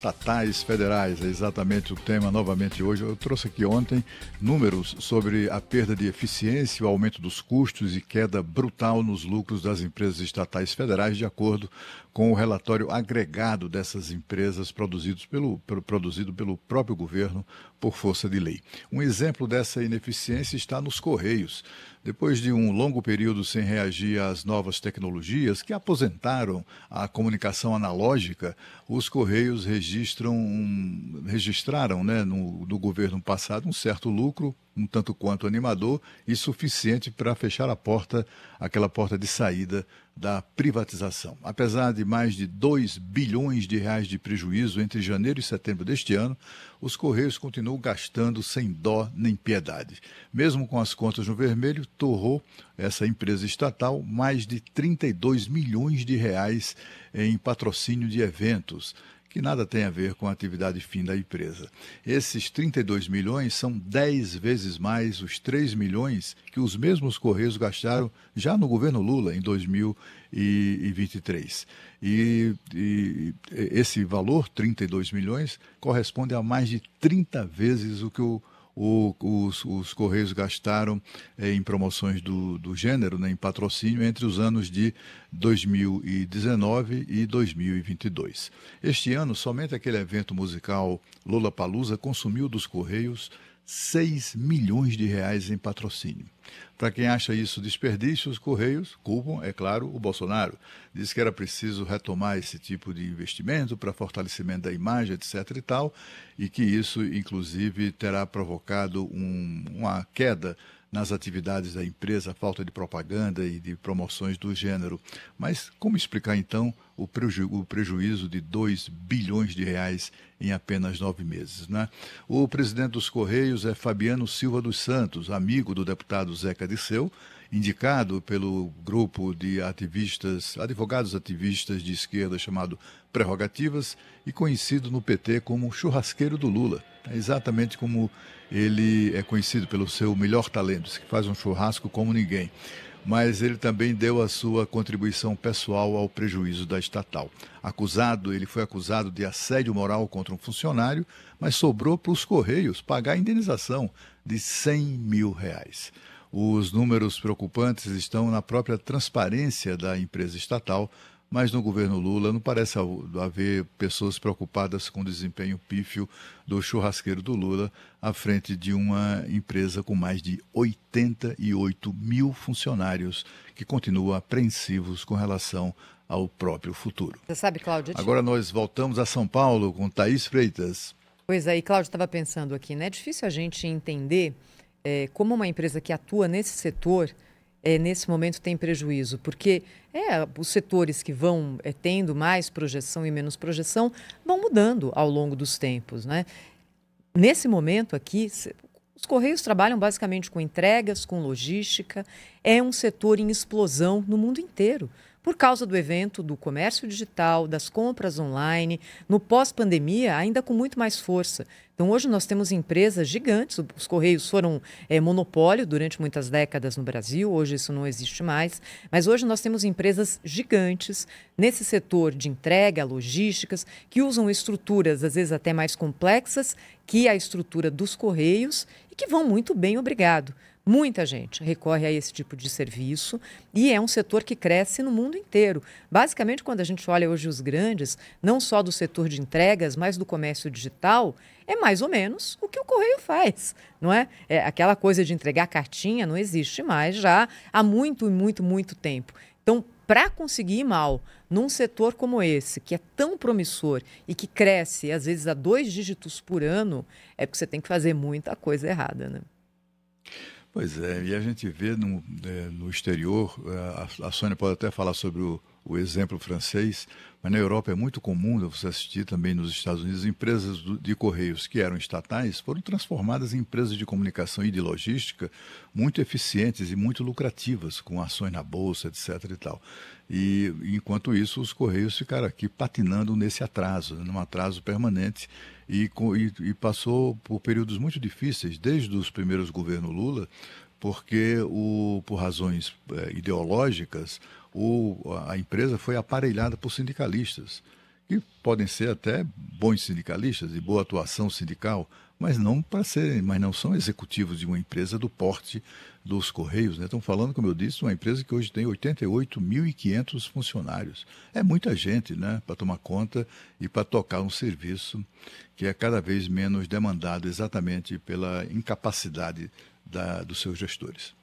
Estatais federais, é exatamente o tema novamente hoje. Eu trouxe aqui ontem números sobre a perda de eficiência, o aumento dos custos e queda brutal nos lucros das empresas estatais federais, de acordo com o relatório agregado dessas empresas produzido pelo próprio governo por força de lei. Um exemplo dessa ineficiência está nos Correios. Depois de um longo período sem reagir às novas tecnologias que aposentaram a comunicação analógica, os Correios registraram, né, no governo passado um certo lucro, um tanto quanto animador e suficiente para fechar aquela porta de saída da privatização. Apesar de mais de 2 bilhões de reais de prejuízo entre janeiro e setembro deste ano, os Correios continuam gastando sem dó nem piedade. Mesmo com as contas no vermelho, torrou essa empresa estatal mais de 32 milhões de reais em patrocínio de eventos, que nada tem a ver com a atividade fim da empresa. Esses 32 milhões são 10 vezes mais os 3 milhões que os mesmos Correios gastaram já no governo Lula, em 2023. E esse valor, 32 milhões, corresponde a mais de 30 vezes o que os Correios gastaram em promoções do gênero, né, em patrocínio, entre os anos de 2019 e 2022. Este ano, somente aquele evento musical Lollapalooza consumiu dos Correios 6 milhões de reais em patrocínio. Para quem acha isso desperdício, os Correios culpam, é claro, o Bolsonaro. Diz que era preciso retomar esse tipo de investimento para fortalecimento da imagem, etc. e tal, e que isso, inclusive, terá provocado uma queda nas atividades da empresa, a falta de propaganda e de promoções do gênero. Mas como explicar, então, o prejuízo de 2 bilhões de reais em apenas 9 meses, né? O presidente dos Correios é Fabiano Silva dos Santos, amigo do deputado Zeca Disseu, indicado pelo grupo de advogados ativistas de esquerda chamado Prerrogativas e conhecido no PT como churrasqueiro do Lula. É exatamente como ele é conhecido pelo seu melhor talento, que faz um churrasco como ninguém. Mas ele também deu a sua contribuição pessoal ao prejuízo da estatal. Ele foi acusado de assédio moral contra um funcionário, mas sobrou para os Correios pagar a indenização de 100 mil reais. Os números preocupantes estão na própria transparência da empresa estatal, mas no governo Lula não parece haver pessoas preocupadas com o desempenho pífio do churrasqueiro do Lula à frente de uma empresa com mais de 88 mil funcionários que continuam apreensivos com relação ao próprio futuro. Você sabe, Cláudia? Agora nós voltamos a São Paulo com Thaís Freitas. Pois aí, Cláudia, estava pensando aqui, né? É difícil a gente entender como uma empresa que atua nesse setor nesse momento tem prejuízo, porque os setores que vão tendo mais projeção e menos projeção vão mudando ao longo dos tempos, né? Nesse momento aqui, os Correios trabalham basicamente com entregas, com logística, é um setor em explosão no mundo inteiro, por causa do evento do comércio digital, das compras online, no pós-pandemia ainda com muito mais força. Então hoje nós temos empresas gigantes, os Correios foram monopólio durante muitas décadas no Brasil, hoje isso não existe mais, mas hoje nós temos empresas gigantes nesse setor de entrega, logísticas, que usam estruturas às vezes até mais complexas que a estrutura dos Correios e que vão muito bem, obrigado. Muita gente recorre a esse tipo de serviço e é um setor que cresce no mundo inteiro. Basicamente, quando a gente olha hoje os grandes, não só do setor de entregas, mas do comércio digital, é mais ou menos o que o Correio faz, não é? Aquela coisa de entregar cartinha não existe mais já há muito, muito, muito tempo. Então, para conseguir ir mal num setor como esse, que é tão promissor e que cresce, às vezes, a 2 dígitos por ano, é porque você tem que fazer muita coisa errada, né? Pois é, e a gente vê no exterior, a Sônia pode até falar sobre o exemplo francês, mas na Europa é muito comum você assistir também nos Estados Unidos, empresas de Correios que eram estatais foram transformadas em empresas de comunicação e de logística muito eficientes e muito lucrativas, com ações na bolsa, etc. e tal. E enquanto isso, os Correios ficaram aqui patinando nesse atraso, num atraso permanente, e passou por períodos muito difíceis, desde os primeiros governos Lula, porque por razões ideológicas, a empresa foi aparelhada por sindicalistas, que podem ser até bons sindicalistas e boa atuação sindical, mas não são executivos de uma empresa do porte dos Correios, né? Estão falando, como eu disse, de uma empresa que hoje tem 88.500 funcionários. É muita gente, né, para tomar conta e para tocar um serviço que é cada vez menos demandado exatamente pela incapacidade dos seus gestores.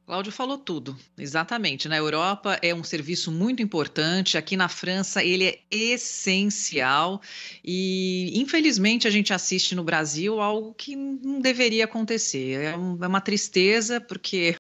Cláudio falou tudo, exatamente. Na Europa é um serviço muito importante, aqui na França ele é essencial e, infelizmente, a gente assiste no Brasil algo que não deveria acontecer. É uma tristeza, porque